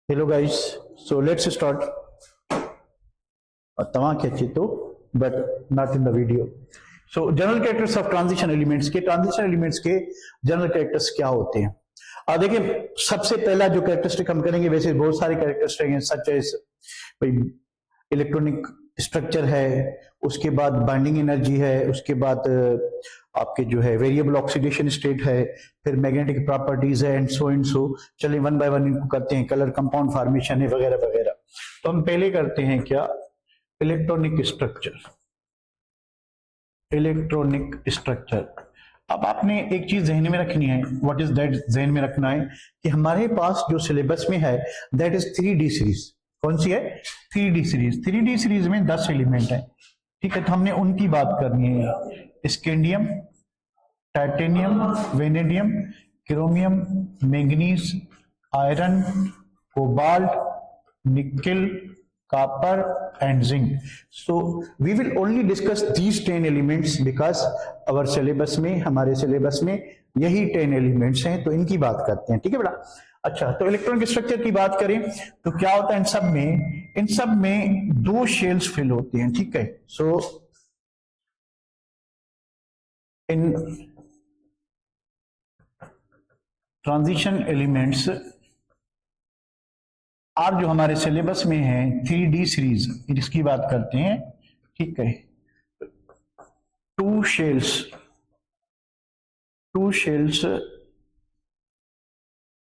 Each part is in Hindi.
Hello guys, so let's start. तमाम अच्छी तो but not in the video. So general characters of transition elements के general characters क्या होते हैं? देखिए सबसे पहला जो कैरेक्टरिस्टिक हम करेंगे, वैसे बहुत सारे कैरेक्टरिस्टिक हैं सच एज इलेक्ट्रॉनिक स्ट्रक्चर है, उसके बाद बाइंडिंग एनर्जी है, उसके बाद आपके जो है वेरिएबल ऑक्सीडेशन स्टेट है, फिर मैग्नेटिक प्रॉपर्टीज है एंड सो चलिए वन बाय वन इनको करते हैं। कलर कंपाउंड फॉर्मेशन है वगैरह वगैरह। तो हम पहले करते हैं क्या, इलेक्ट्रॉनिक स्ट्रक्चर। अब आपने एक चीज जहन में रखनी है, व्हाट इज दैट, जहन में रखना है कि हमारे पास जो सिलेबस में है दैट इज 3D सीरीज। कौन सी है? 3D series. 3D सीरीज में 10 एलिमेंट है, ठीक है। तो हमने उनकी बात करनी है, scandium, titanium, vanadium, chromium, manganese, iron, cobalt, nickel, copper and zinc. So we will only discuss these 10 elements because our syllabus में, हमारे सिलेबस में यही 10 एलिमेंट्स हैं, तो इनकी बात करते हैं, ठीक है बेटा। अच्छा, तो इलेक्ट्रॉनिक स्ट्रक्चर की बात करें तो क्या होता है इन सब में 2 शेल्स फिल होती हैं, ठीक है। सो इन ट्रांजिशन एलिमेंट्स और जो हमारे सिलेबस में है 3D सीरीज, इसकी बात करते हैं, ठीक है। 2 शेल्स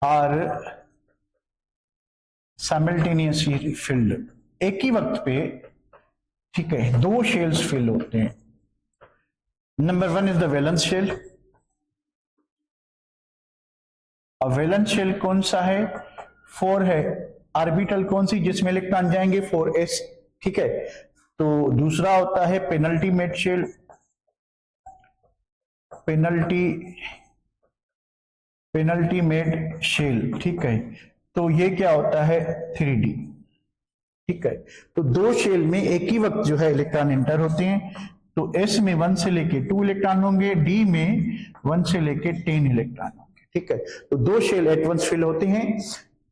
आर साइमल्टेनियसली फिल्ड, एक ही वक्त पे, ठीक है, 2 शेल्स फिल होते हैं। Number 1 is the valence shell. अब वैलेंस शेल कौन सा है? 4 है। ऑर्बिटल कौन सी जिसमें इलेक्ट्रॉन जाएंगे? 4s, ठीक है। तो दूसरा होता है पेनल्टीमेट शेल, पेनल्टीमेट शेल, ठीक है। तो ये क्या होता है? 3D, ठीक है। तो 2 शेल में एक ही वक्त जो है इलेक्ट्रॉन एंटर होते हैं। तो s में 1 से लेके 2 इलेक्ट्रॉन होंगे, d में 1 से लेके 10 इलेक्ट्रॉन होंगे, ठीक है। तो 2 शेल एट वंस फिल होते हैं,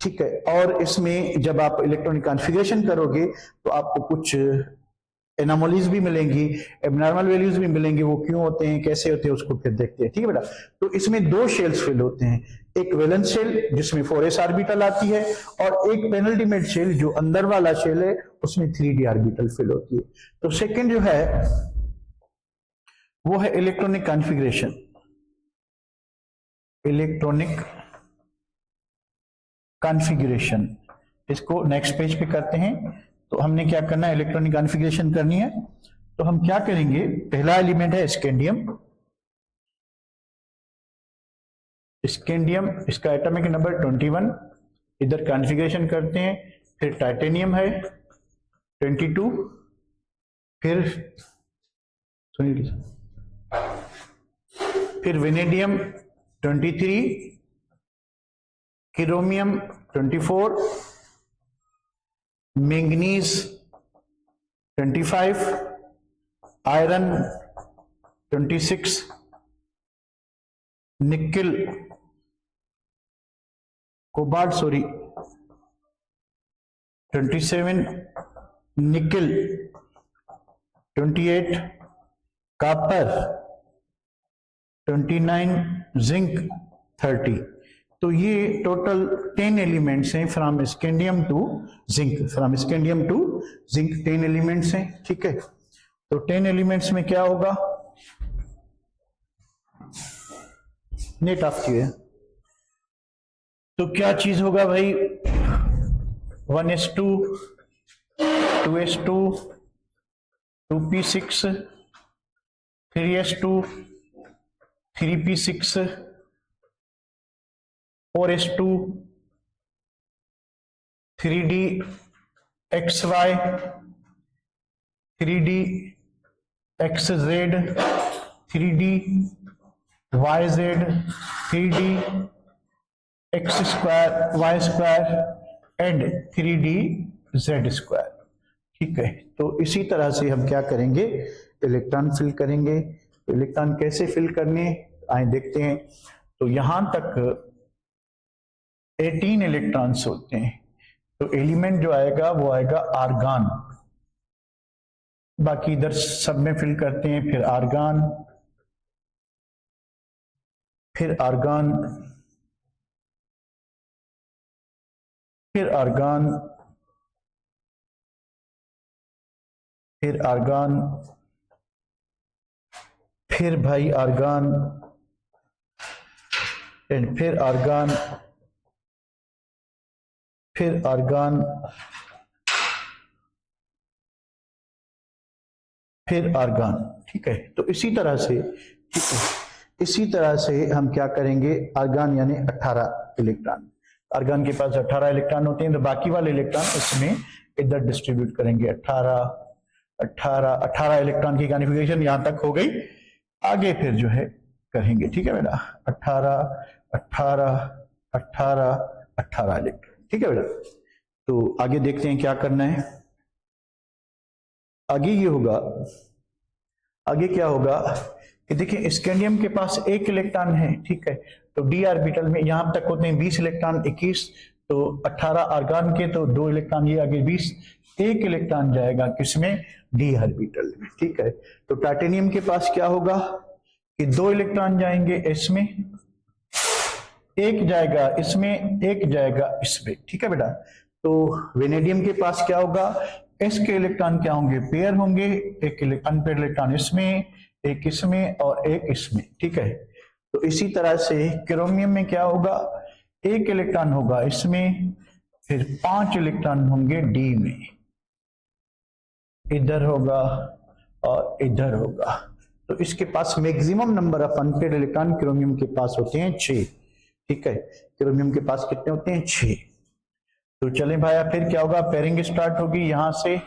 ठीक है। और इसमें जब आप इलेक्ट्रॉनिक कॉन्फ़िगरेशन करोगे तो आपको कुछ एनोमलीज भी मिलेंगी, एबनॉर्मल वैल्यूज भी मिलेंगी। वो क्यों होते हैं, कैसे होते हैं, उसको फिर देखते हैं, ठीक है बेटा। तो इसमें 2 शेल्स फिल होते हैं, एक वैलेंस शेल जिसमें 4s ऑर्बिटल आती है, और एक पेनल्टीमेट शेल जो अंदर वाला शेल है उसमें 3D ऑर्बिटल फिल होती है। तो सेकेंड जो है वो है इलेक्ट्रॉनिक कॉन्फ़िगरेशन। इसको नेक्स्ट पेज पे करते हैं। तो हमने क्या करना है, इलेक्ट्रॉनिक कॉन्फ़िगरेशन करनी है। तो हम क्या करेंगे, पहला एलिमेंट है स्कैंडियम। इसका एटॉमिक नंबर 21, इधर कॉन्फ़िगरेशन करते हैं। फिर टाइटेनियम है 22, फिर vanadium 23, chromium 24, manganese 25, iron 26, nickel cobalt 27, nickel 28, copper 29, zinc 30। तो ये टोटल 10 एलिमेंट्स हैं from scandium to zinc, 10 elements हैं, ठीक है। तो 10 एलिमेंट्स में क्या होगा, नेट ऑफ किए, तो क्या चीज होगा भाई, 1s2, 2s2, 2p6, 3s2, 3p6, 4s2, 3d xy, 3d xz, 3d yz, 3d x square y square and 3d z square, ठीक है। तो इसी तरह से हम क्या करेंगे, इलेक्ट्रॉन फिल करेंगे। तो इलेक्ट्रॉन कैसे फिल करने आए देखते हैं। तो यहां तक 18 इलेक्ट्रॉन्स होते हैं, तो एलिमेंट जो आएगा वो आएगा आर्गान। बाकी इधर सब में फिल करते हैं, फिर आर्गान, फिर आर्गान, फिर आर्गान, फिर आर्गान, फिर भाई आर्गान, एंड फिर आर्गान, फिर आर्गान, फिर आर्गान। ठीक है, तो इसी तरह से, ठीक है, इसी तरह से हम क्या करेंगे, आर्गान यानी 18 इलेक्ट्रॉन, आर्गान के पास 18 इलेक्ट्रॉन होते हैं, तो बाकी वाले इलेक्ट्रॉन इसमें इधर डिस्ट्रीब्यूट करेंगे। 18 इलेक्ट्रॉन की कॉन्फ़िगरेशन यहां तक हो गई। आगे फिर जो है करेंगे, ठीक है बेटा, 18 18 18 18 इलेक्ट्रॉन। ठीक है बेटा, तो आगे देखते हैं क्या करना है। आगे ये होगा, आगे क्या होगा कि देखिए स्कैंडियम के पास 1 इलेक्ट्रॉन है, ठीक है, तो डी ऑर्बिटल में यहां तक होते हैं 20 इलेक्ट्रॉन, 21, तो 18 आर्गान के, तो 2 इलेक्ट्रॉन ये आगे 20, 1 इलेक्ट्रॉन जाएगा किसमें, डी ऑर्बिटल में। ठीक है, तो टाइटेनियम के पास क्या होगा कि 2 इलेक्ट्रॉन जाएंगे इसमें, 1 जाएगा इसमें, 1 जाएगा इसमें। ठीक है बेटा, तो वेनेडियम के पास क्या होगा, एस के इलेक्ट्रॉन क्या होंगे, पेयर होंगे, एक अनपेयर इलेक्ट्रॉन इसमें, एक इसमें और एक इसमें। ठीक है, तो इसी तरह से क्रोमियम में क्या होगा, 1 इलेक्ट्रॉन होगा इसमें, फिर 5 इलेक्ट्रॉन होंगे डी में, इधर होगा और इधर होगा। तो इसके पास maximum number of unpaired electron chromium के पास होते हैं 6। ठीक है, क्रोमियम के पास कितने होते हैं, 6। तो चलें भाई, फिर क्या होगा, पेयरिंग स्टार्ट होगी यहां से,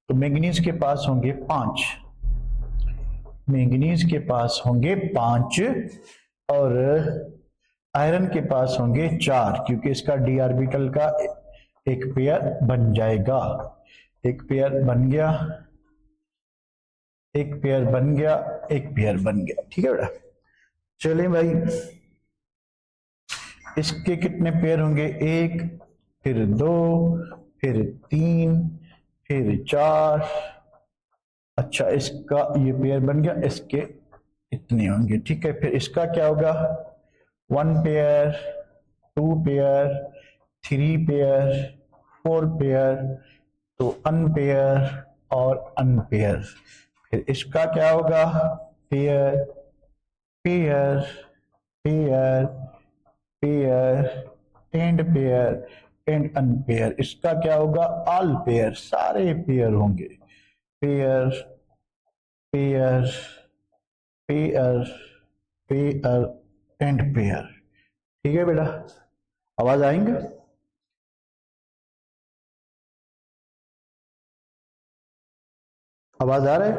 तो मैंगनीज के पास होंगे 5, मैंगनीज के पास होंगे 5 और आयरन के पास होंगे 4, क्योंकि इसका डी ऑर्बिटल का एक पेयर बन जाएगा, एक पेयर बन गया, एक पेयर बन गया, एक पेयर बन गया। ठीक है बेटा, चलें भाई, इसके कितने पेयर होंगे, 1, फिर 2, फिर 3, फिर 4, अच्छा इसका ये पेयर बन गया, इसके इतने होंगे। ठीक है, फिर इसका क्या होगा, 1 पेयर, 2 पेयर, 3 पेयर, 4 पेयर, तो अनपेयर और अनपेयर। फिर इसका क्या होगा, pair, pair, pair, pair and pair and unpair. इसका क्या होगा, ऑल पेयर, सारे पेयर होंगे, pair, pair, pair, pair and pair. ठीक है बेटा, आवाज आएंगे, आवाज आ रहा है,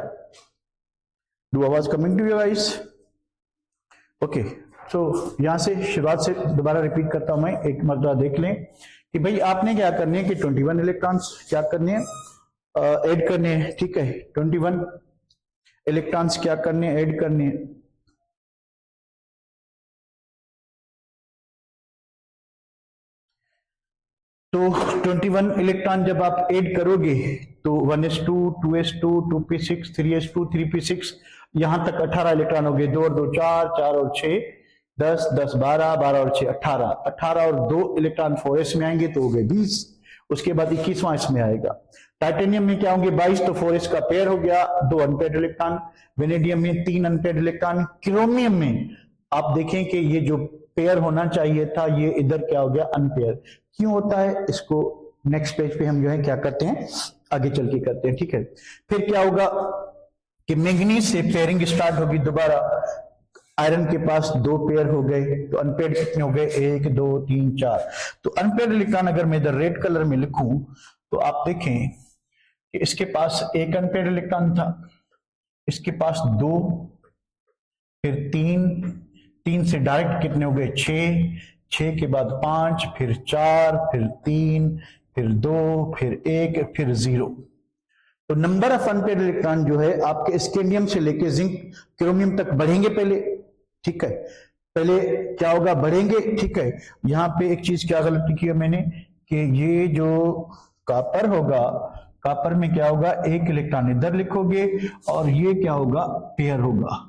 डू आवाज coming to your eyes, okay. So यहां से शुरुआत से दोबारा रिपीट करता हूं मैं, एक मरतबा देख लें कि भाई आपने क्या करने हैं कि 21 इलेक्ट्रॉन्स क्या करने हैं, ऐड करने हैं। ठीक है, 21 इलेक्ट्रॉन्स क्या करने हैं, ऐड करने हैं। तो 21 इलेक्ट्रॉन जब आप ऐड करोगे तो 1s2, 2s2, 2p6, 3s2, 3p6, यहां तक 18 इलेक्ट्रॉन हो गए, 2 और 2 4, 4 और 6 10, 10 12, 12 और 6 18, 18 और 2 इलेक्ट्रॉन 4s में आएंगे तो हो गए 20, उसके बाद 21वां इसमें आएगा। टाइटेनियम में क्या होंगे, 22, तो 4s का पेयर हो गया, 2 अनपेयर्ड इलेक्ट्रॉन, वेनेडियम में 3 अनपेयर्ड इलेक्ट्रॉन, क्रोमियम में आप देखें कि ये जो पेयर होना चाहिए था ये इधर क्या हो गया, अनपेयर। क्यों होता है, इसको नेक्स्ट पेज पे हम जो है क्या करते हैं, आगे चल के करते हैं। ठीक है, फिर क्या होगा कि मैंगनीज से पेयरिंग स्टार्ट होगी दोबारा, आयरन के पास 2 पेयर हो गए, तो अनपेयर्ड कितने हो गए, 1 2 3 4। तो अनपेयर्ड इलेक्ट्रॉन अगर मैं इधर रेड कलर में लिखूं तो आप देखें कि इसके पास 1 अनपेयर्ड इलेक्ट्रॉन था, इसके पास 2, फिर 3, 3 से डायरेक्ट कितने हो गए, 6, 6 के बाद 5, फिर 4, फिर 3, फिर 2, फिर 1, फिर 0। तो नंबर ऑफ अनपेयर्ड इलेक्ट्रॉन जो है आपके स्कैंडियम से लेके जिंक क्रोमियम तक बढ़ेंगे पहले। ठीक है, पहले क्या होगा, बढ़ेंगे। ठीक है, यहां पे एक चीज क्या गलती की है मैंने कि ये जो कॉपर होगा, कॉपर में क्या होगा, एक इलेक्ट्रॉन इधर लिखोगे और ये क्या होगा, पेयर होगा।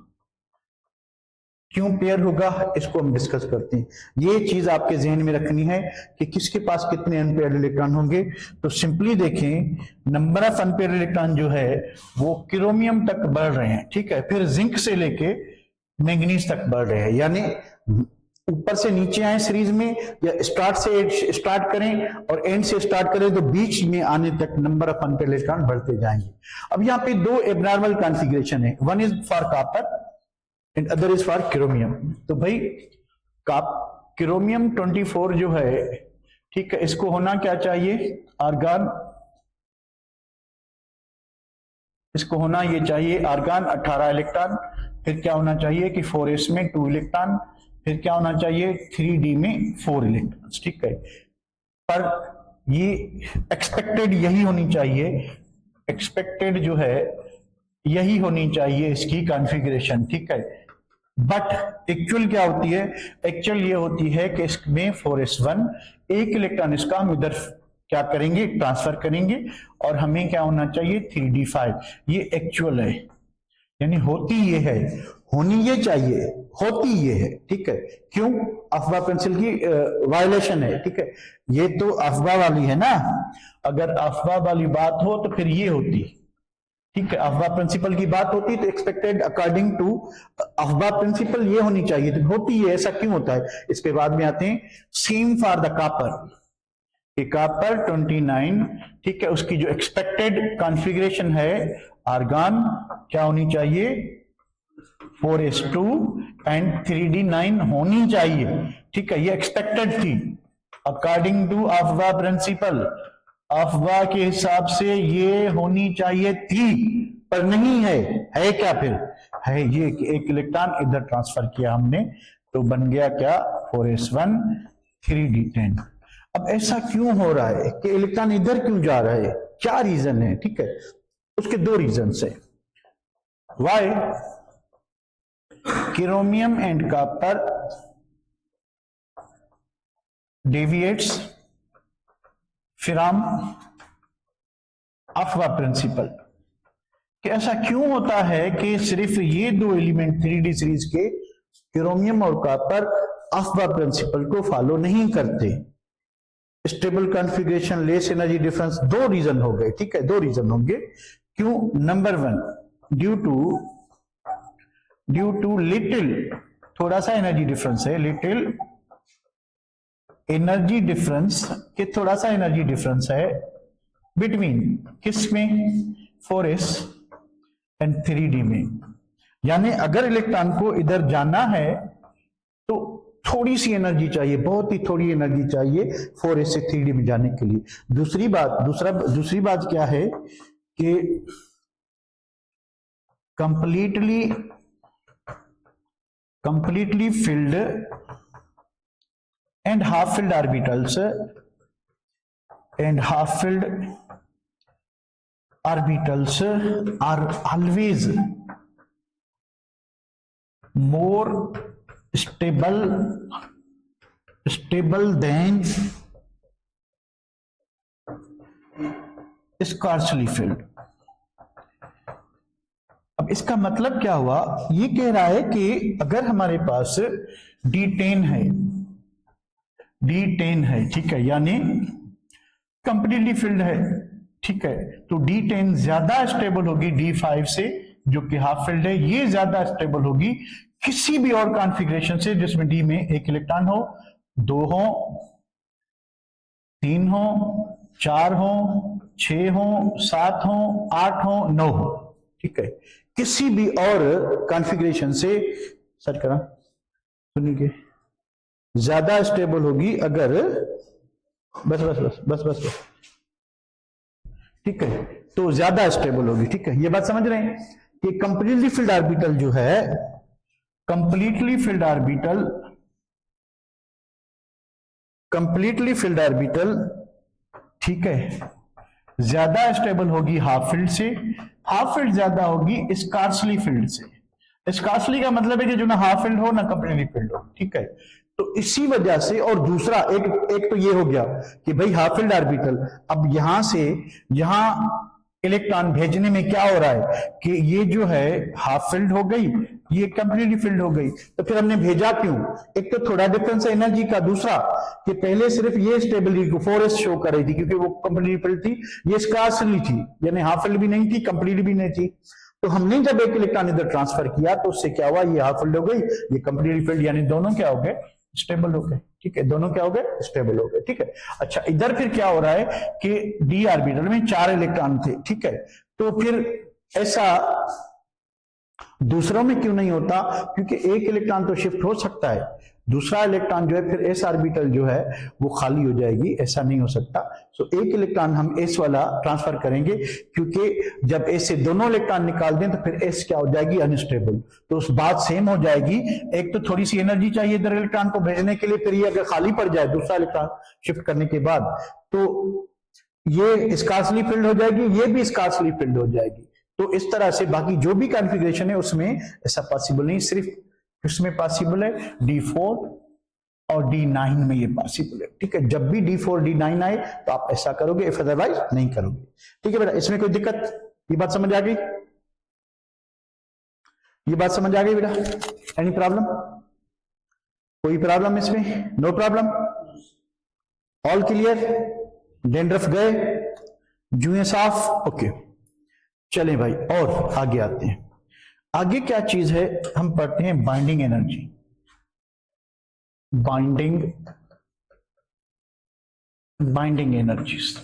क्यों पेयर होगा इसको हम डिस्कस करते हैं। ये चीज आपके जहन में रखनी है कि किसके पास कितने अनपेयर्ड इलेक्ट्रॉन होंगे। तो सिंपली देखें, नंबर ऑफ अनपेयर्ड इलेक्ट्रॉन जो है वो क्रोमियम तक बढ़ रहे हैं, ठीक है, फिर जिंक से लेके मैंगनीज तक बढ़ रहे हैं, यानी ऊपर से नीचे आए सीरीज में, या स्टार्ट से स्टार्ट करें और एंड से स्टार्ट करें तो बीच में आने तक नंबर ऑफ अनपेयर्ड इलेक्ट्रॉन बढ़ते जाएंगे। अब यहाँ पे दो एबनॉर्मल कॉन्फ़िगरेशन है, one is for copper and other is for chromium. तो भाई क्रोमियम 24 जो है, ठीक है, इसको होना क्या चाहिए, आर्गन, इसको होना ये चाहिए आर्गन 18 इलेक्ट्रॉन, फिर क्या होना चाहिए कि 4s में 2 इलेक्ट्रॉन, फिर क्या होना चाहिए 3d में 4 इलेक्ट्रॉन, ठीक है। पर ये एक्सपेक्टेड यही होनी चाहिए, एक्सपेक्टेड जो है यही होनी चाहिए इसकी कॉन्फ़िगरेशन, ठीक है। बट एक्चुअल क्या होती है, एक्चुअल ये होती है कि इसमें 4s1 एक इलेक्ट्रॉन इसका हम इधर क्या करेंगे, ट्रांसफर करेंगे, और हमें क्या होना चाहिए 3d5। ये एक्चुअल है, यानी होती ये है, होनी ये चाहिए, होती ये है, ठीक है। क्यों, अफवाह पेंसिल की वायलेशन है, ठीक है। ये तो अफवाह वाली है ना, अगर अफवाह वाली बात हो तो फिर ये होती, ठीक है। अफवाह प्रिंसिपल की बात होती तो एक्सपेक्टेड अकॉर्डिंग टू अफवाह प्रिंसिपल ये होनी चाहिए, तो होती है। ऐसा क्यों होता है, इसके बाद में आते हैं। Same for the copper, copper 29, ठीक है, उसकी जो एक्सपेक्टेड कॉन्फ़िगरेशन है आर्गन क्या होनी चाहिए 4s2 एंड 3d9 होनी चाहिए, ठीक है, ये एक्सपेक्टेड थी अकॉर्डिंग टू अफवाह प्रिंसिपल, अफवाह के हिसाब से ये होनी चाहिए थी, पर नहीं है। है क्या फिर, है ये एक इलेक्ट्रॉन इधर ट्रांसफर किया हमने, तो बन गया क्या 4s1 3d10। अब ऐसा क्यों हो रहा है कि इलेक्ट्रॉन इधर क्यों जा रहा है, क्या रीजन है, ठीक है। उसके दो रीजन है। Why chromium and copper deviates from Aufbau principle, कि ऐसा क्यों होता है कि सिर्फ ये दो एलिमेंट 3D सीरीज के क्रोमियम और कॉपर अफवाह प्रिंसिपल को फॉलो नहीं करते। Stable configuration, less energy difference, दो रीजन हो गए, ठीक है, दो रीजन होंगे। क्यों, number one, due to little, थोड़ा सा एनर्जी डिफरेंस है, लिटिल एनर्जी डिफरेंस, कि थोड़ा सा एनर्जी डिफरेंस है बिटवीन किस में 4s एंड 3d में। यानी अगर इलेक्ट्रॉन को इधर जाना है तो थोड़ी सी एनर्जी चाहिए, बहुत ही थोड़ी एनर्जी चाहिए 4s से 3d में जाने के लिए। दूसरी बात क्या है कि completely filled and half filled orbitals are always more stable than sparsely filled। अब इसका मतलब क्या हुआ, ये कह रहा है कि अगर हमारे पास D10 है, ठीक है, यानी कंप्लीटली फिल्ड है, ठीक है, तो D10 ज्यादा स्टेबल होगी D5 से जो कि हाफ फिल्ड है, ये ज्यादा स्टेबल होगी किसी भी और कॉन्फ़िगरेशन से जिसमें D में एक इलेक्ट्रॉन हो, 2 हो, 3 हो, 4 हो, 6 हो, 7 हो, 8 हो, 9 हो, ठीक है, किसी भी और कॉन्फ़िगरेशन से सर करा सुनिए ज्यादा स्टेबल होगी अगर बस ठीक है, तो ज्यादा स्टेबल होगी, ठीक है। ये बात समझ रहे हैं कि कंप्लीटली फिल्ड ऑर्बिटल जो है, कंप्लीटली फिल्ड ऑर्बिटल, ठीक है, ज्यादा स्टेबल होगी हाफ फील्ड से, हाफ फील्ड ज्यादा होगी स्कार्सली फील्ड से। स्कार्सली का मतलब है कि जो ना हाफ फील्ड हो ना कंप्लीटली फील्ड हो, ठीक है। तो इसी वजह से, और दूसरा एक तो ये हो गया कि भाई हाफ फिल्ड ऑर्बिटल, अब यहां से यहां इलेक्ट्रॉन भेजने में क्या हो रहा है कि ये जो है हाफ फिल्ड हो गई, ये कंप्लीटली फिल्ड हो गई, तो फिर हमने भेजा क्यों? एक तो थोड़ा डिफरेंस है एनर्जी का, दूसरा कि पहले सिर्फ ये स्टेबिलिटी 4s शो कर रही थी क्योंकि वो कंप्लीटली फिल्ड थी, ये स्कार्सली थी, यानी हाफ फिल्ड भी नहीं थी, कंप्लीटली भी नहीं थी। तो हमने जब एक इलेक्ट्रॉन इधर ट्रांसफर किया तो उससे क्या हुआ, ये हाफ फिल्ड हो गई, ये कंप्लीटली फिल्ड, यानी दोनों क्या हो गए, स्टेबल हो गए। ठीक है, दोनों क्या हो गए, स्टेबल हो गए। ठीक है, अच्छा इधर फिर क्या हो रहा है कि डी ऑर्बिटल में 4 इलेक्ट्रॉन थे। ठीक है, तो फिर ऐसा दूसरों में क्यों नहीं होता? क्योंकि एक इलेक्ट्रॉन तो शिफ्ट हो सकता है, दूसरा इलेक्ट्रॉन जो है फिर एस ऑर्बिटल जो है वो खाली हो जाएगी, ऐसा नहीं हो सकता। सो एक इलेक्ट्रॉन हम एस वाला ट्रांसफर करेंगे, क्योंकि जब एस से दोनों इलेक्ट्रॉन निकाल दें तो फिर एस क्या हो जाएगी, अनस्टेबल। तो उस बात सेम हो जाएगी, एक तो थोड़ी सी एनर्जी चाहिए इधर इलेक्ट्रॉन को भेजने के लिए, फिर ये अगर खाली पड़ जाए दूसरा इलेक्ट्रॉन शिफ्ट करने के बाद, तो ये स्कार्सली फिल्ड हो जाएगी, ये भी स्कार्सली फिल्ड हो जाएगी। तो इस तरह से बाकी जो भी कॉन्फ़िगरेशन है उसमें ऐसा पॉसिबल नहीं, सिर्फ इसमें पॉसिबल है D4 और D9 में ये पॉसिबल है। ठीक है, जब भी D4 D9 आए तो आप ऐसा करोगे, इफ अदरवाइज नहीं करोगे। ठीक है बेटा, इसमें कोई दिक्कत? ये बात समझ आ गई? ये बात समझ आ गई बेटा? Any problem? कोई प्रॉब्लम इसमें? No problem, all clear? Dandruff गए, जुएं साफ? ओके, चलें भाई और आगे आते हैं। आगे क्या चीज है, हम पढ़ते हैं बाइंडिंग एनर्जी। बाइंडिंग एनर्जीज,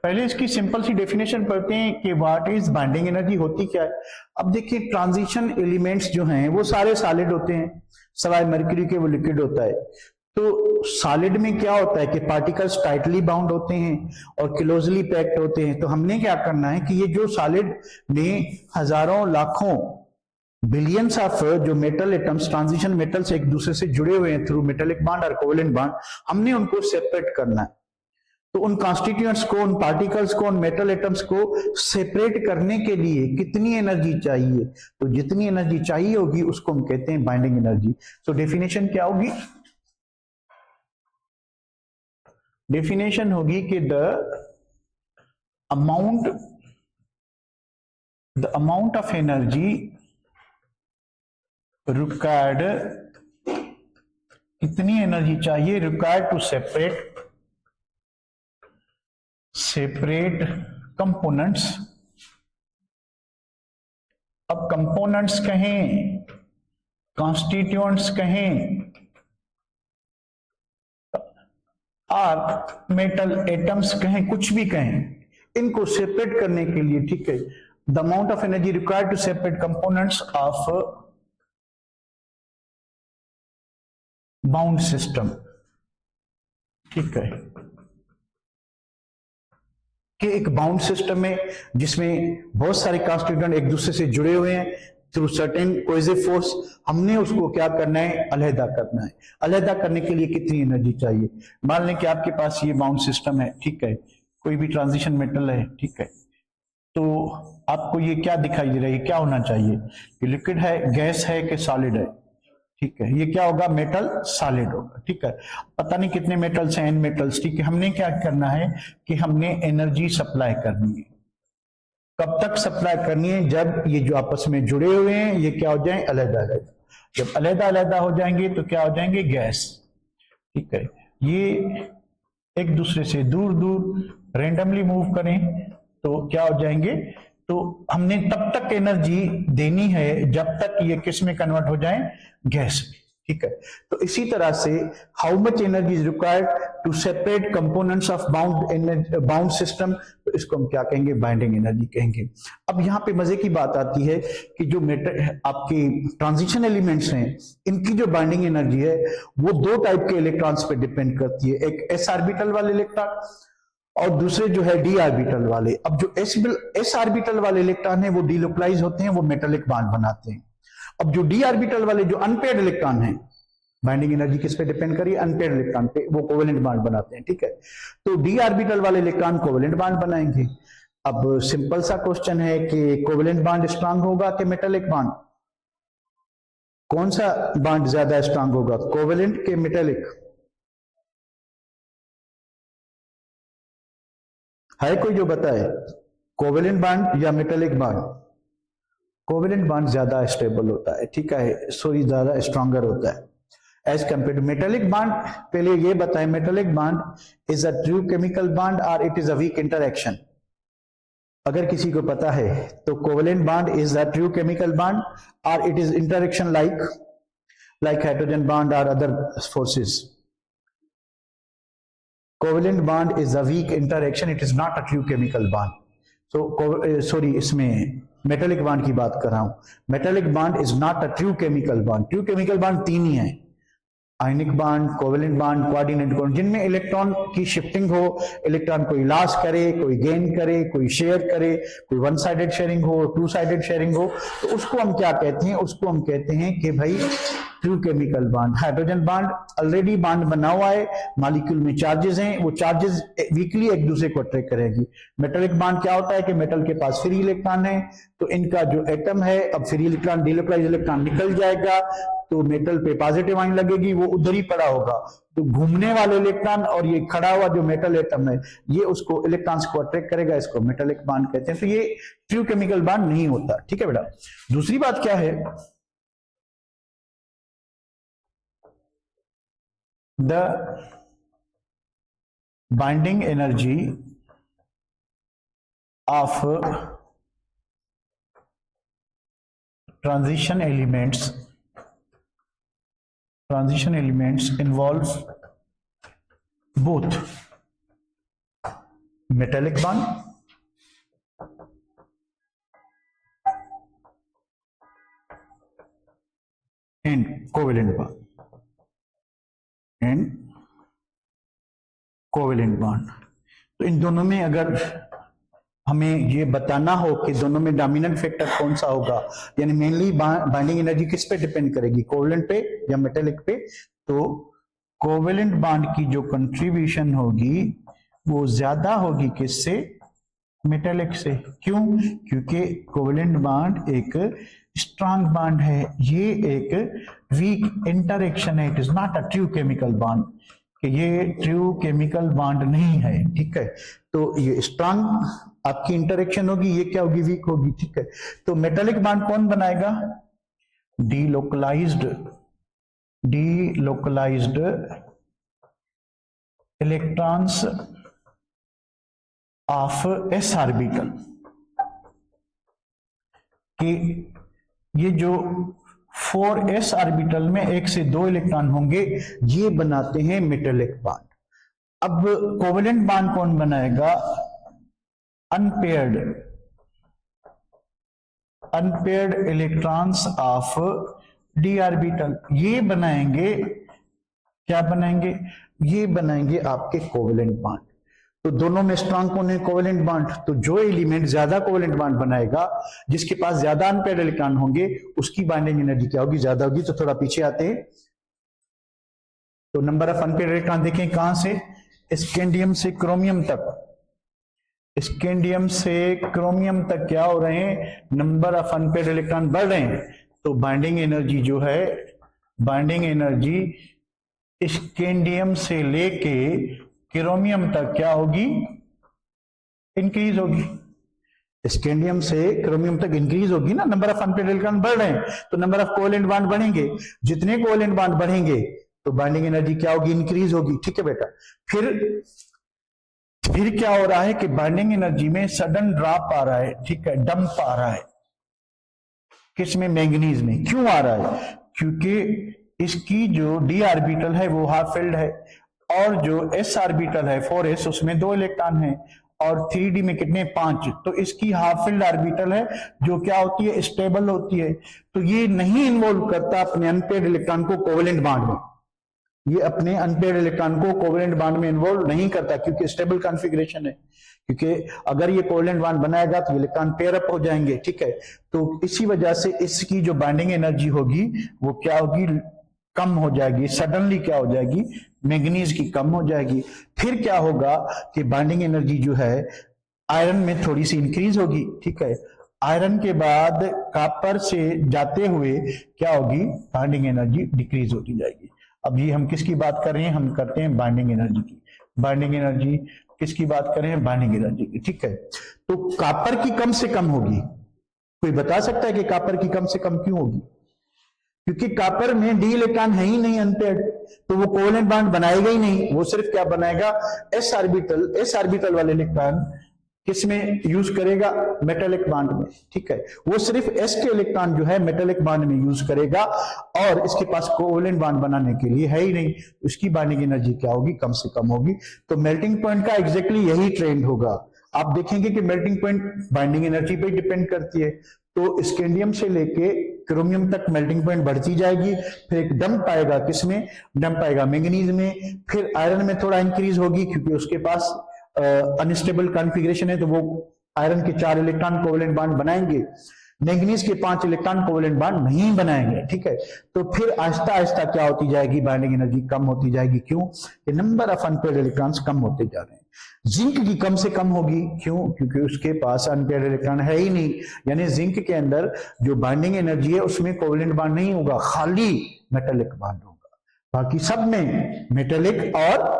पहले इसकी सिंपल सी डेफिनेशन पढ़ते हैं कि व्हाट इज बाइंडिंग एनर्जी, होती क्या है। अब देखिए, ट्रांजिशन एलिमेंट्स जो हैं वो सारे सॉलिड होते हैं, सवाए मर्क्यूरी के वो लिक्विड होता है। तो सॉलिड में क्या होता है कि पार्टिकल्स टाइटली बाउंड होते हैं और क्लोजली पैक्ड होते हैं। तो हमने क्या करना है कि ये जो सॉलिड में हजारों लाखों बिलियंस ऑफ जो मेटल एटम्स, ट्रांजिशन मेटल्स एक दूसरे से जुड़े हुए हैं थ्रू मेटेलिक बॉन्ड और कोवेलेंट बॉन्ड, हमने उनको सेपरेट करना है। तो उन कॉन्स्टिट्यूएंट्स को, उन पार्टिकल्स को, उन मेटल एटम्स को सेपरेट करने के लिए कितनी एनर्जी चाहिए? तो जितनी एनर्जी चाहिए होगी उसको हम कहते हैं बाइंडिंग एनर्जी। तो डेफिनेशन क्या होगी? डेफिनेशन होगी कि the amount of energy required, कितनी एनर्जी चाहिए रिक्वायर्ड टू सेपरेट कंपोनेंट्स। अब कंपोनेंट्स कहें, कॉन्स्टिट्यूएंट्स कहें, और मेटल एटम्स कहें, कुछ भी कहें, इनको सेपरेट करने के लिए, ठीक है, the amount of energy required to separate components of bound system. ठीक है, कि एक बाउंड सिस्टम में जिसमें बहुत सारे कॉन्स्टिट्यूएंट एक दूसरे से जुड़े हुए हैं थ्रू सर्टेन कोहेसिव फोर्स, हमने उसको क्या करना है, अलहदा करना है। अलहदा करने के लिए कितनी एनर्जी चाहिए? मान लें कि आपके पास ये बाउंड सिस्टम है, ठीक है, कोई भी ट्रांजिशन मेटल है, ठीक है, तो आपको ये क्या दिखाई दे रहा है, क्या होना चाहिए कि लिक्विड है, गैस है कि सॉलिड है? ठीक है, ये क्या होगा, मेटल सॉलिड होगा। ठीक है, पता नहीं कितने मेटल्स हैं, एन मेटल्स। ठीक है, हमने क्या करना है कि हमने एनर्जी सप्लाई करनी है। कब तक सप्लाई करनी है? जब ये जो आपस में जुड़े हुए हैं ये क्या हो जाए, अलग अलग। जब अलग अलग हो जाएंगे तो क्या हो जाएंगे, गैस। ठीक है, ये एक दूसरे से दूर दूर रैंडमली मूव करें तो क्या हो जाएंगे, तो हमने तब तक एनर्जी देनी है जब तक ये किस में कन्वर्ट हो जाए, गैस में। ठीक है, तो इसी तरह से how much energy is required to separate components of bound system, तो इसको हम क्या कहेंगे, बाइंडिंग एनर्जी कहेंगे। अब यहाँ पे मजे की बात आती है कि जो आपके ट्रांजिशन एलिमेंट्स हैं, इनकी जो बाइंडिंग एनर्जी है वो दो टाइप के इलेक्ट्रॉन्स पे डिपेंड करती है, एक एस ऑर्बिटल वाले इलेक्ट्रॉन और दूसरे जो है डी ऑर्बिटल वाले। अब जो एस ऑर्बिटल वाले इलेक्ट्रॉन है वो डीलोकलाइज होते हैं, वो मेटेलिक बॉन्ड बनाते हैं। अब जो डी ऑर्बिटल वाले जो अनपेयर्ड इलेक्ट्रॉन है, बाइंडिंग एनर्जी किस पे डिपेंड करिए, अनपेयर्ड इलेक्ट्रॉन पे, वो कोवेलेंट बॉन्ड बनाते हैं। ठीक है, तो डी ऑर्बिटल वाले इलेक्ट्रॉन कोवेलेंट बॉन्ड बनाएंगे। अब सिंपल सा क्वेश्चन है कि कोवेलेंट बॉन्ड स्ट्रांग होगा कि मेटेलिक बॉन्ड? कौन सा बॉन्ड ज्यादा स्ट्रांग होगा, कोवेलेंट के मेटेलिक? है कोई जो बताए, कोवेलेंट बॉन्ड या मेटेलिक बॉन्ड? कोवेलेंट बॉन्ड ज्यादा स्टेबल होता है, ठीक है, सॉरी ज्यादा स्ट्रांगर होता है as compared to metallic bond. पहले ये बताएं, metallic bond is a true chemical bond और it is a weak interaction? अगर किसी को पता है तो covalent bond is a true chemical bond और it is interaction like hydrogen bond or other forces. Covalent bond is a weak interaction, it is not a true chemical bond. So sorry, इसमें metallic bond की बात कर रहा हूं। metallic bond is not a true chemical bond. true chemical bond तीन ही है, ionic bond, covalent bond, coordinate bond, जिनमें इलेक्ट्रॉन की शिफ्टिंग हो, इलेक्ट्रॉन कोई लॉस करे, कोई गेन करे, कोई शेयर करे, कोई वन साइडेड शेयरिंग हो, टू साइडेड शेयरिंग हो, तो उसको हम क्या कहते हैं, उसको हम कहते हैं कि भाई true chemical bond. Hydrogen bond already bond बना हुआ है, मॉलिक्यूल में चार्जेस हैं, वो चार्जेस वीकली एक दूसरे को अट्रैक्ट करेगी। मेटलिक बॉन्ड क्या होता है कि मेटल के पास फ्री इलेक्ट्रॉन है, तो इनका जो एटम है, अब फ्री इलेक्ट्रॉन डिलोकलाइज इलेक्ट्रॉन निकल जाएगा तो मेटल पे पॉजिटिव आइन लगेगी, वो उधर ही पड़ा होगा, तो घूमने वाले इलेक्ट्रॉन और ये खड़ा हुआ जो मेटल एटम है ये उसको इलेक्ट्रॉन्स को अट्रैक्ट करेगा, इसको मेटालिक बॉन्ड कहते हैं। तो ये ट्रू केमिकल बॉन्ड नहीं होता, ठीक है बेटा। दूसरी बात क्या है, the binding energy of transition elements involves both metallic bond and covalent bond। तो इन दोनों में अगर हमें ये बताना हो कि दोनों में डोमिनेंट फैक्टर कौन सा होगा, यानी मेनली बाइंडिंग एनर्जी किस पे डिपेंड करेगी, कोवेलेंट पे या मेटालिक पे, तो कोवेलेंट बॉन्ड की जो कंट्रीब्यूशन होगी वो ज्यादा होगी किससे, मेटालिक से। क्यों? क्योंकि कोवेलेंट बॉन्ड एक स्ट्रांग बॉन्ड है, ये एक वीक इंटरएक्शन है, it is not a true chemical bond, कि ये ट्रू केमिकल बॉन्ड नहीं है, ठीक है। तो ये स्ट्रांग आपकी इंटरेक्शन होगी, ये क्या होगी, वीक होगी, ठीक है। तो मेटालिक बॉन्ड कौन बनाएगा, delocalised electrons of S orbital, कि ये जो 4s ऑर्बिटल में 1 से 2 इलेक्ट्रॉन होंगे, ये बनाते हैं मेटालिक बॉन्ड। अब कोवेलेंट बॉन्ड कौन बनाएगा, unpaired electrons of D orbital, ये बनाएंगे, क्या बनाएंगे, ये बनाएंगे आपके कोवेलेंट बॉन्ड। तो दोनों में स्ट्रांग कौन है, कोवेलेंट बॉन्ड। तो जो एलिमेंट ज्यादा कोवेलेंट बॉन्ड बनाएगा, जिसके पास ज्यादा अनपेयर्ड इलेक्ट्रॉन होंगे, उसकी बाइंडिंग एनर्जी क्या होगी, ज्यादा होगी। तो थोड़ा पीछे आते हैं, तो नंबर ऑफ अनपेयर्ड इलेक्ट्रॉन देखें कहां से, स्कैंडियम से क्रोमियम तक, स्कैंडियम से क्रोमियम तक क्या हो रहे हैं, नंबर ऑफ अनपेयर्ड इलेक्ट्रॉन बढ़ रहे हैं। तो बाइंडिंग एनर्जी जो है, बाइंडिंग एनर्जी स्कैंडियम से लेके क्रोमियम तक क्या होगी, इंक्रीज होगी। स्कैंडियम से क्रोमियम तक इंक्रीज होगी ना, नंबर ऑफ अनपेयर्ड इलेक्ट्रॉन बढ़ रहे हैं, तो नंबर ऑफ कोवेलेंट बॉन्ड बढ़ेंगे, जितने कोवेलेंट बॉन्ड बढ़ेंगे तो बाइंडिंग एनर्जी क्या होगी, इंक्रीज होगी, ठीक है बेटा। फिर क्या हो रहा है कि बाइंडिंग एनर्जी में सडन ड्रॉप आ रहा है, ठीक है, डंप आ रहा है, किसमें, मैंगनीज में। क्यों आ रहा है, क्योंकि इसकी जो डी ऑर्बिटल है वो हाफ फिल्ड है, और जो एस ऑर्बिटल है 4s, उसमें 2 इलेक्ट्रॉन है, और 3d में कितने, 5। तो इसकी हाफ फिल्ड ऑर्बिटल है जो क्या होती है, स्टेबल होती है। तो ये नहीं इन्वॉल्व करता अपने अनपेयर्ड इलेक्ट्रॉन को कोवेलेंट बॉन्ड में, ये अपने अनपेयर्ड इलेक्ट्रॉन को कोवेलेंट बॉन्ड में इन्वॉल्व नहीं करता, क्योंकि स्टेबल कॉन्फ़िगरेशन है। क्योंकि अगर ये कोवेलेंट बॉन्ड बनाएगा तो इलेक्ट्रॉन पेयर अप हो जाएंगे, ठीक है। तो इसी वजह से इसकी जो बाइंडिंग एनर्जी होगी वो क्या होगी, कम हो जाएगी, सडनली क्या हो जाएगी, मैंगनीज की कम हो जाएगी। फिर क्या होगा कि बाइंडिंग एनर्जी जो है आयरन में थोड़ी सी इंक्रीज होगी, ठीक है, आयरन के बाद कॉपर से जाते हुए क्या होगी, बाइंडिंग एनर्जी डिक्रीज होती जाएगी। अब ये हम किसकी बात कर रहे हैं, हम करते हैं बाइंडिंग एनर्जी की। बाइंडिंग एनर्जी किसकी बात कर रहे हैं, बाइंडिंग एनर्जी की, ठीक है। तो कॉपर की कम से कम होगी, कोई बता सकता है कि कॉपर की कम से कम क्यों होगी? क्योंकि कॉपर में डी इलेक्ट्रॉन है ही नहीं अनपेयर्ड, तो वो कोवेलेंट बॉन्ड बनाएगा ही नहीं, वो सिर्फ क्या बनाएगा, एस ऑर्बिटल वाले इलेक्ट्रॉन किसमें यूज करेगा, मेटेलिक बॉन्ड में, ठीक है। वो सिर्फ एस के इलेक्ट्रॉन जो है मेटेलिक बॉन्ड में यूज करेगा और इसके पास कोवेलेंट बॉन्ड बनाने के लिए है ही नहीं, उसकी बाइंडिंग एनर्जी क्या होगी, कम से कम होगी। तो मेल्टिंग पॉइंट का एग्जैक्टली यही ट्रेंड होगा। आप देखेंगे कि मेल्टिंग पॉइंट बाइंडिंग एनर्जी पे डिपेंड करती है। तो स्कैंडियम से लेके क्रोमियम तक मेल्टिंग पॉइंट बढ़ती जाएगी, फिर एक डंप आएगा, किसमें डंप आएगा, मैंगनीज में। फिर आयरन में थोड़ा इंक्रीज होगी क्योंकि उसके पास अनस्टेबल कॉन्फ़िगरेशन है, तो वो आयरन के 4 इलेक्ट्रॉन कोवेलेंट बॉन्ड बनाएंगे, मैंगनीज के 5 इलेक्ट्रॉन कोवेलेंट बॉन्ड नहीं बनाएंगे, ठीक है। तो फिर आहिस्ता आहिस्ता क्या होती जाएगी, बाइंडिंग एनर्जी कम होती जाएगी। क्यों? कि नंबर ऑफ अनपेयर्ड इलेक्ट्रॉन्स कम होते जा रहे हैं। जिंक की कम से कम होगी, क्यों? क्योंकि उसके पास अनपेयर्ड इलेक्ट्रॉन है ही नहीं, यानी जिंक के अंदर जो बाइंडिंग एनर्जी है उसमें कोवेलेंट बॉन्ड नहीं होगा, खाली मेटेलिक बॉन्ड होगा। बाकी सब में मेटेलिक और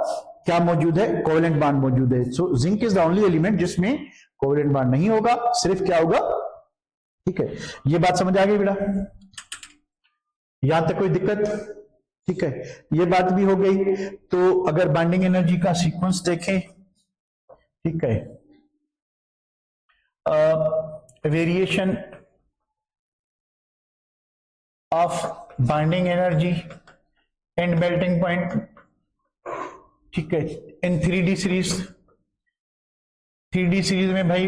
क्या मौजूद है, कोवेलेंट बॉन्ड मौजूद है। So zinc is the only element जिसमें कोवेलेंट बॉन्ड नहीं होगा, सिर्फ क्या होगा, ठीक है। ये बात समझ आ गई बेटा? यहां तक कोई दिक्कत? ठीक है, ये बात भी हो गई। तो अगर बाइंडिंग एनर्जी का सीक्वेंस देखें, ठीक है, variation of binding energy and melting point, ठीक है, इन 3D सीरीज। 3D सीरीज में भाई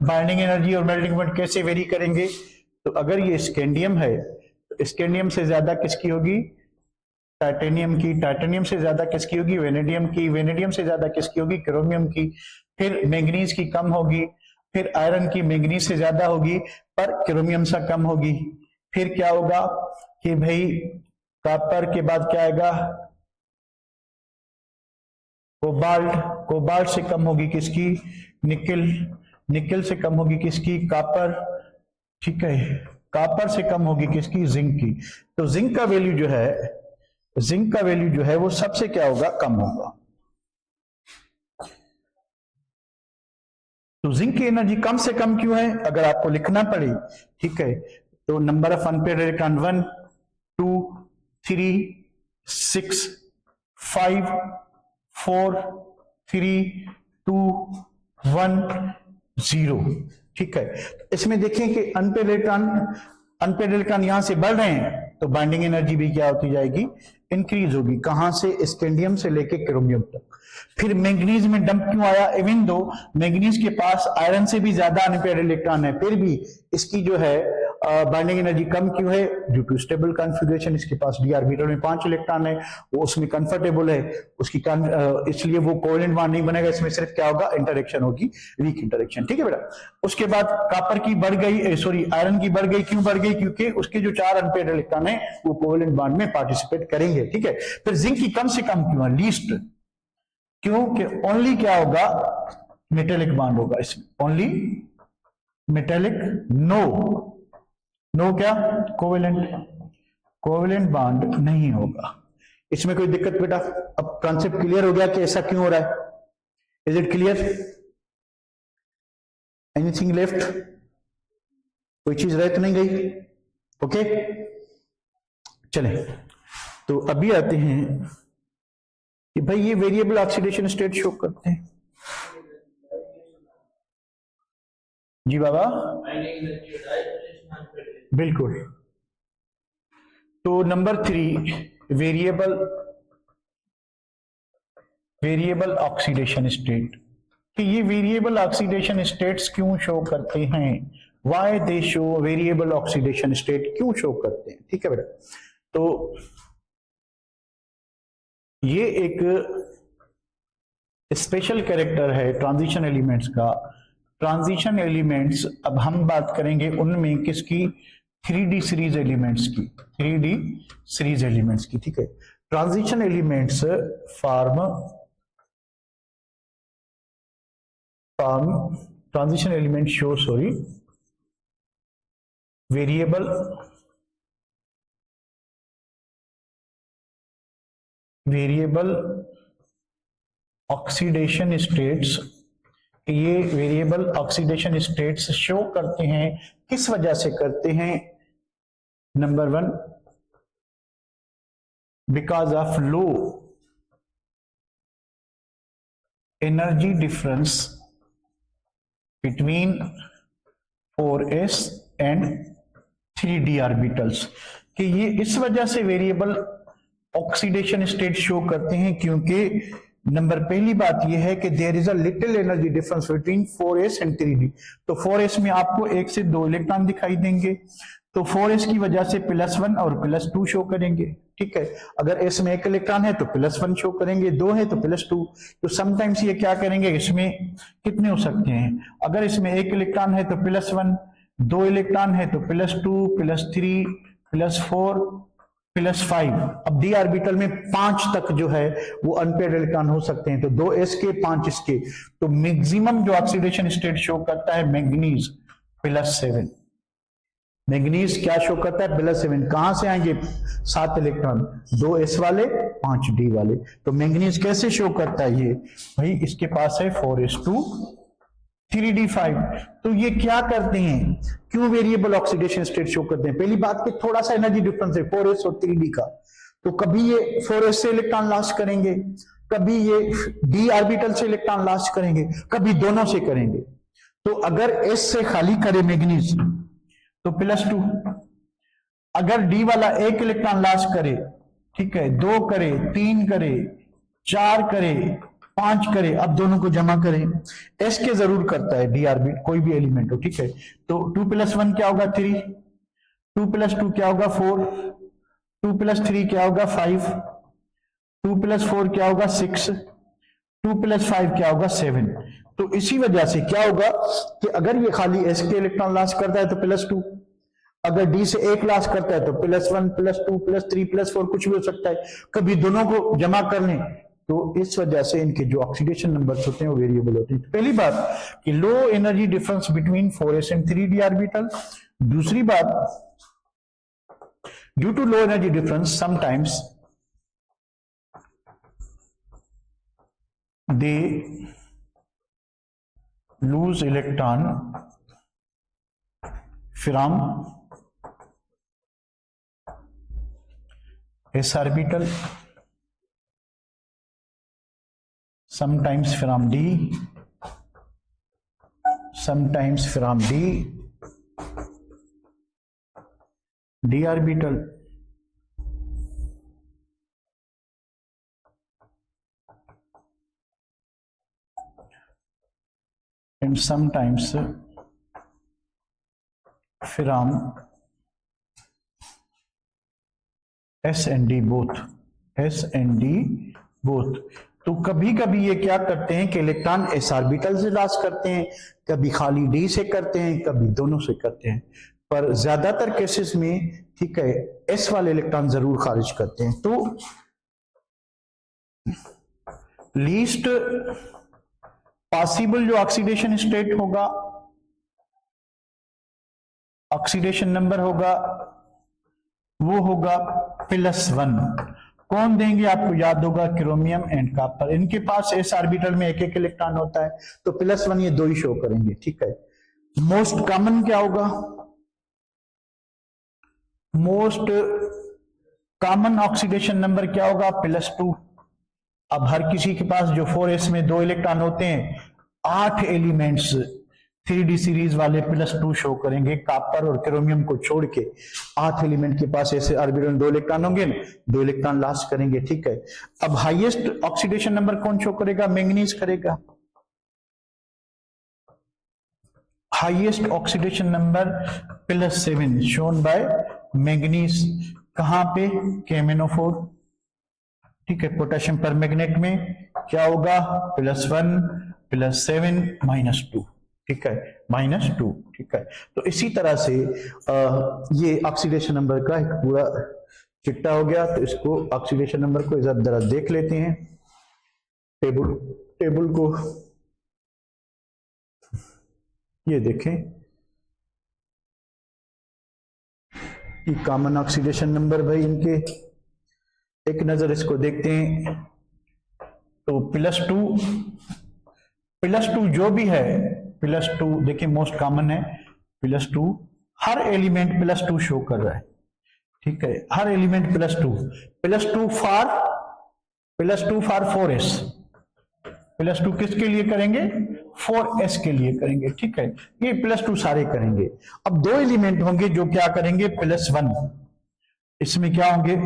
बाइंडिंग एनर्जी और मेल्टिंग पॉइंट कैसे वेरी करेंगे? तो अगर ये स्कैंडियम है तो स्कैंडियम से ज्यादा किसकी होगी, टाइटेनियम की। टाइटेनियम से ज्यादा किसकी होगी, वेनेडियम की। वेनेडियम से ज्यादा किसकी होगी, क्रोमियम की। फिर मैंगनीज की कम होगी, फिर आयरन की मैंगनीज से ज्यादा होगी पर क्रोमियम से कम होगी। फिर क्या होगा कि भाई कॉपर के बाद क्या आएगा, कोबाल्ट। कोबाल्ट से कम होगी किसकी, निकिल। निकिल से कम होगी किसकी, कॉपर, ठीक है। कॉपर से कम होगी किसकी, जिंक की। तो जिंक का वैल्यू जो है, जिंक का वैल्यू जो है वो सबसे क्या होगा, कम होगा। तो जिंक की एनर्जी कम से कम क्यों है, अगर आपको लिखना पड़े, ठीक है, तो नंबर ऑफ अनपेयर्ड इलेक्ट्रॉन 1 2 3 6 5 4 3 2 1 0, ठीक है। इसमें देखें कि अनपेयर्ड इलेक्ट्रॉन यहां से बढ़ रहे हैं, तो बाइंडिंग एनर्जी भी क्या होती जाएगी, इंक्रीज होगी। कहां से, स्कैंडियम से लेके क्रोमियम तक। फिर मैंगनीज में डंप क्यों आया, इवन दो मैंगनीज के पास आयरन से भी ज्यादा अनपेयर्ड इलेक्ट्रॉन है, फिर भी इसकी जो है बाइंडिंग एनर्जी कम क्यों है, ड्यू टू स्टेबल कॉन्फ़िगरेशन। इसके पास डी ऑर्बिटल में 5 इलेक्ट्रॉन है, वो उसमें कंफर्टेबल है, उसकी इसलिए वो कोवेलेंट बॉन्ड नहीं बनेगा, इसमें सिर्फ क्या होगा, इंटरेक्शन होगी, वीक इंटरेक्शन, ठीक है बेटा। उसके बाद कॉपर की बढ़ गई, सॉरी आयरन की बढ़ गई, क्यों बढ़ गई, क्योंकि उसके जो 4 अनपेयर्ड इलेक्ट्रॉन है वो कोवेलेंट बॉन्ड में पार्टिसिपेट करेंगे, ठीक है। फिर जिंक की कम से कम क्यों है, लीस्ट, क्योंकि ओनली क्या होगा, मेटेलिक बॉन्ड होगा इसमें, ओनली मेटेलिक, नो क्या, कोवेलेंट बॉन्ड नहीं होगा। इसमें कोई दिक्कत बेटा? अब कॉन्सेप्ट क्लियर हो गया कि ऐसा क्यों हो रहा है? Is it clear? Anything left? कोई चीज रह तो नहीं गई? ओके, चले। तो अभी आते हैं कि भाई ये वेरिएबल ऑक्सीडेशन स्टेट शो करते हैं। जी बाबा, बिल्कुल। तो नंबर 3, वेरिएबल ऑक्सीडेशन स्टेट। कि ये वेरिएबल ऑक्सीडेशन स्टेट्स क्यों शो करते हैं, why they show variable oxidation state, क्यों शो करते हैं, ठीक है बेटा। तो ये एक स्पेशल कैरेक्टर है ट्रांजिशन एलिमेंट्स का। ट्रांजिशन एलिमेंट्स, अब हम बात करेंगे उनमें किसकी, 3D सीरीज एलिमेंट्स की, 3D सीरीज एलिमेंट्स की, ठीक है। Transition elements transition element show, sorry, variable oxidation states, ये वेरिएबल ऑक्सीडेशन स्टेट्स शो करते हैं, किस वजह से करते हैं? Number one, because of low energy difference between 4s and 3d orbitals, कि ये इस वजह से वेरिएबल ऑक्सीडेशन स्टेट शो करते हैं क्योंकि नंबर पहली बात यह है कि there is a little energy difference between 4s and 3d। तो 4s में आपको 1 से 2 इलेक्ट्रॉन दिखाई देंगे, तो 4s की वजह से +1 और +2 शो करेंगे, ठीक है। अगर s में 1 इलेक्ट्रॉन है तो +1 शो करेंगे, 2 है तो +2। तो समटाइम्स ये क्या करेंगे, इसमें कितने हो सकते हैं, अगर इसमें 1 इलेक्ट्रॉन है तो +1, 2 इलेक्ट्रॉन है तो +2, +3, +4, +5। अब d ऑर्बिटल में 5 तक जो है वो अनपेयर्ड इलेक्ट्रॉन हो सकते हैं, तो 2s के 5 इसके, तो मैक्सिमम जो ऑक्सीडेशन स्टेट शो करता है मैंगनीज +7। मैंगनीज क्या शो करता है, +7। कहां से आएंगे 7 इलेक्ट्रॉन, 2s वाले 5d वाले। तो मैंगनीज कैसे शो करता है ये, भाई इसके पास है 4s2 3d5। तो ये क्या करते हैं, क्यों वेरिएबल ऑक्सीडेशन स्टेट शो करते हैं? पहली बात कि थोड़ा सा एनर्जी डिफरेंस है 4s और 3d का, तो कभी ये 4s से इलेक्ट्रॉन लॉस करेंगे, कभी ये d ऑर्बिटल से इलेक्ट्रॉन लॉस करेंगे, कभी दोनों से करेंगे। तो अगर s से खाली करे मैंगनीज तो +2, अगर d वाला 1 इलेक्ट्रॉन लॉस करे, ठीक है, 2 करे, 3 करे, 4 करे, 5 करे, अब दोनों को जमा करें, s के जरूर करता है d ऑर्बिट, कोई भी एलिमेंट हो, ठीक है। तो 2 + 1 क्या होगा 3, 2 + 2 क्या होगा 4, 2 + 3 क्या होगा 5, 2 + 4 क्या होगा 6, 2 + 5 क्या होगा 7। तो इसी वजह से क्या होगा कि अगर ये खाली s के इलेक्ट्रॉन लॉस करता है तो +2, अगर d से 1 लॉस करता है तो +1, +2, +3, +4 कुछ भी हो सकता है, कभी दोनों को जमा कर लें। तो इस वजह से इनके जो ऑक्सीडेशन नंबर्स होते हैं वो वेरिएबल होते हैं। पहली बात कि low energy difference between 4s and 3d orbital. दूसरी बात, due to low energy difference sometimes they lose electron from s orbital, sometimes from d, sometimes from d orbital, and sometimes from s and d both, s and d both। तो कभी कभी ये क्या करते हैं कि इलेक्ट्रॉन s ऑर्बिटल से लॉस करते हैं, कभी खाली d से करते हैं, कभी दोनों से करते हैं, पर ज्यादातर केसेस में, ठीक है, s वाले इलेक्ट्रॉन जरूर खारिज करते हैं। तो लीस्ट पॉसिबल जो ऑक्सीडेशन स्टेट होगा, ऑक्सीडेशन नंबर होगा, वो होगा +1। कौन देंगे, आपको याद होगा क्रोमियम एंड कॉपर। इनके पास s ऑर्बिटल में 1 इलेक्ट्रॉन होता है, तो +1 ये 2 ही शो करेंगे, ठीक है। मोस्ट कॉमन क्या होगा, मोस्ट कॉमन ऑक्सीडेशन नंबर क्या होगा, +2। अब हर किसी के पास जो 4s में 2 इलेक्ट्रॉन होते हैं, 8 एलिमेंट्स 3d सीरीज वाले +2 शो करेंगे, कॉपर और क्रोमियम को छोड़ के 8 एलिमेंट के पास ऐसे ऑर्बिटल में 2 इलेक्ट्रॉन होंगे, 2 इलेक्ट्रॉन लॉस करेंगे, ठीक है। अब हाईएस्ट ऑक्सीडेशन नंबर कौन शो करेगा, मैंगनीज करेगा। Highest oxidation number +7 shown by manganese, कहां पे, KMnO4, ठीक है। पोटेशियम परमैंगनेट में क्या होगा, +1 +7 -2, ठीक है, -2, ठीक है। तो इसी तरह से ये ऑक्सीडेशन नंबर का एक पूरा चिट्टा हो गया। तो इसको ऑक्सीडेशन नंबर को जरा देख लेते हैं, टेबल को ये देखें, कि कॉमन ऑक्सीडेशन नंबर भाई इनके, एक नजर इसको देखते हैं। तो +2 जो भी है, +2 देखिए मोस्ट कॉमन है +2, हर एलिमेंट +2 शो कर रहा है, ठीक है, हर एलिमेंट +2 फॉर 4s, +2 किसके लिए करेंगे, 4s के लिए करेंगे, ठीक है, ये +2 सारे करेंगे। अब दो एलिमेंट होंगे जो क्या करेंगे, +1, इसमें क्या होंगे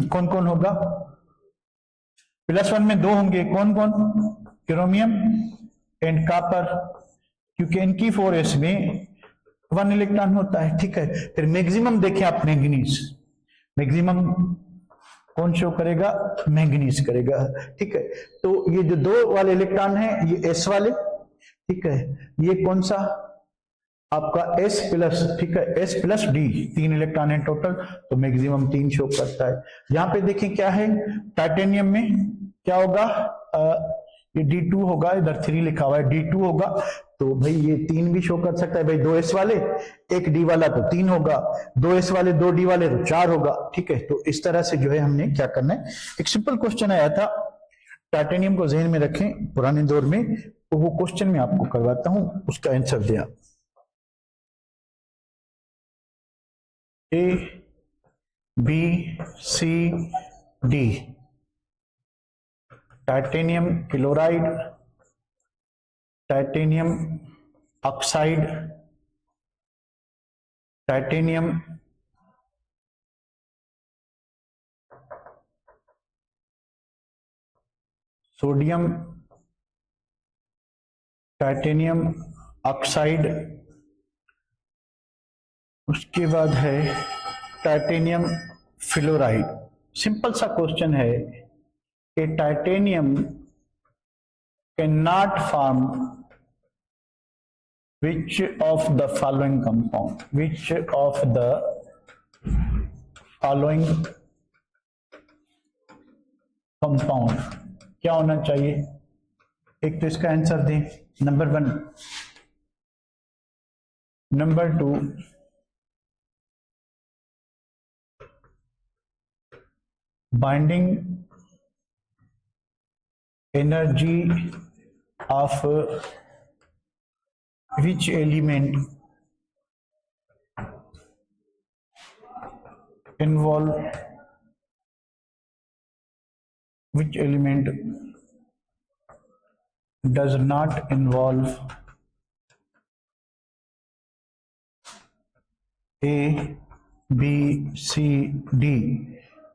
कौन कौन होगा, +1 में दो होंगे, कौन कौन, क्रोमियम एंड कॉपर, क्योंकि इनकी 4s में 1 इलेक्ट्रॉन होता है, ठीक है। फिर मैक्सिमम देखें आप, मैंगनीज, मैक्सिमम कौन शो करेगा, मैंगनीज करेगा, ठीक है। तो ये जो दो वाले इलेक्ट्रॉन है ये s वाले, ठीक है, ये कौन सा आपका S+, ठीक है, S+D, 3 इलेक्ट्रॉन है टोटल, तो मैक्सिमम 3 शो करता है। यहां पे देखें क्या है, टाइटेनियम में क्या होगा, ये D2 होगा, इधर 3 लिखा हुआ है, D2 होगा, तो भाई ये 3 भी शो कर सकता है भाई, 2s वाले 1 D वाला तो 3 होगा, 2s वाले 2 D वाले तो 4 होगा, ठीक है। तो इस तरह से जो है हमने क्या करना है, एक सिंपल क्वेश्चन आया था, टाइटेनियम को ज़हन में रखें पुराने दौर में, तो वो क्वेश्चन मैं आपको करवाता हूं, उसका आंसर दिया, A B C D, titanium chloride, titanium oxide, titanium sodium, titanium oxide, उसके बाद है टाइटेनियम फ्लोराइड। सिंपल सा क्वेश्चन है कि titanium can not form which of the following compound, which of the following compound, क्या होना चाहिए, एक तो इसका आंसर दें, number 1, number 2 binding energy of which element involve, which element does not involve A B C D,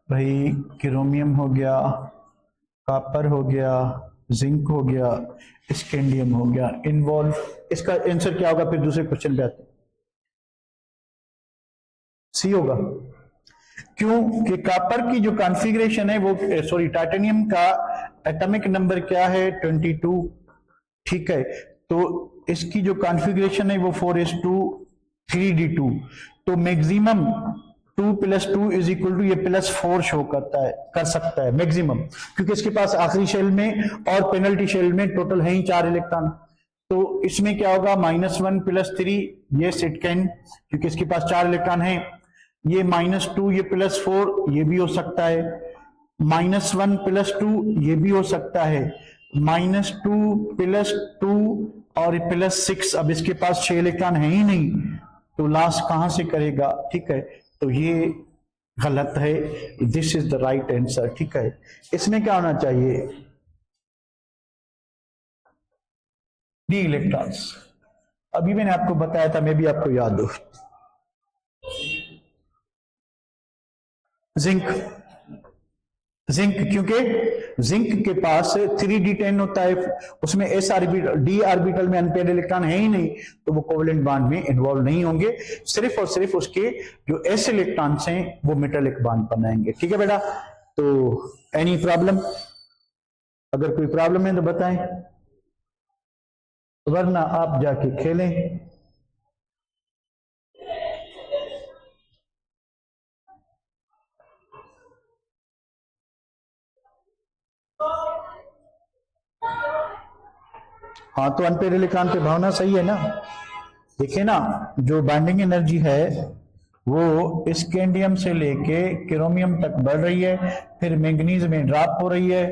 भाई क्रोमियम हो गया, कॉपर हो गया, जिंक हो गया, स्कैंडियम हो गया, इन्वॉल्व, इसका आंसर क्या होगा, फिर दूसरे क्वेश्चन पे आते हैं, सी होगा। क्यों कि कॉपर की जो कॉन्फ़िगरेशन है वो, सॉरी टाइटेनियम का एटॉमिक नंबर क्या है, 22, ठीक है, तो इसकी जो कॉन्फ़िगरेशन है वो 4s2 3d2, तो मैक्सिमम 2 + 2 = ये +4 शो करता है, कर सकता है मैक्सिमम, क्योंकि इसके पास आखिरी शेल में और पेनल्टी शेल में टोटल है ही 4 इलेक्ट्रॉन, तो इसमें क्या होगा, -1 + 3, यस इट कैन, क्योंकि इसके पास 4 इलेक्ट्रॉन है, ये -2, ये +4, ये भी हो सकता है, -1 + 2 ये भी हो सकता है, -2 + 2 और +6, अब इसके पास 6 इलेक्ट्रॉन है ही नहीं, तो लास्ट कहां से करेगा, ठीक है, तो ये गलत है, this is the right answer, ठीक है। इसमें क्या होना चाहिए, डी इलेक्ट्रॉन्स, अभी मैंने आपको बताया था, मैं भी आपको याद हो, जिंक, जिंक क्योंकि जिंक के पास 3d10 होता है, उसमें s ऑर्बिटल, d ऑर्बिटल में अनपेयर्ड इलेक्ट्रॉन है ही नहीं, तो वो कोवेलेंट बॉन्ड में इन्वॉल्व नहीं होंगे, सिर्फ और सिर्फ उसके जो s इलेक्ट्रॉन्स हैं वो मेटालिक बॉन्ड बनाएंगे, ठीक है बेटा। तो एनी प्रॉब्लम, अगर कोई प्रॉब्लम है तो बताएं, वरना आप जाके खेलें। हाँ, तो अनपेयर्ड इलेक्ट्रॉन पे भावना सही है ना, देखिए ना, जो बाइंडिंग एनर्जी है वो स्कैंडियम से लेके क्रोमियम तक बढ़ रही है, फिर मैंगनीज में ड्रॉप हो रही है,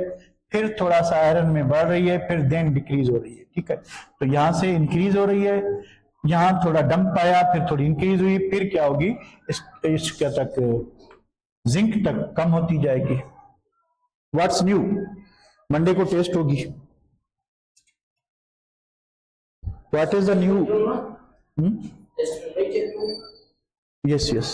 फिर थोड़ा सा आयरन में बढ़ रही है, फिर देन डिक्रीज हो रही है। ठीक है, तो यहां से इंक्रीज हो रही है, यहां थोड़ा डंप आया, फिर थोड़ी इंक्रीज हुई, फिर क्या होगी इसके तक जिंक तक कम होती जाएगी। What's new? मंडे को टेस्ट होगी। What is the new? Yes yes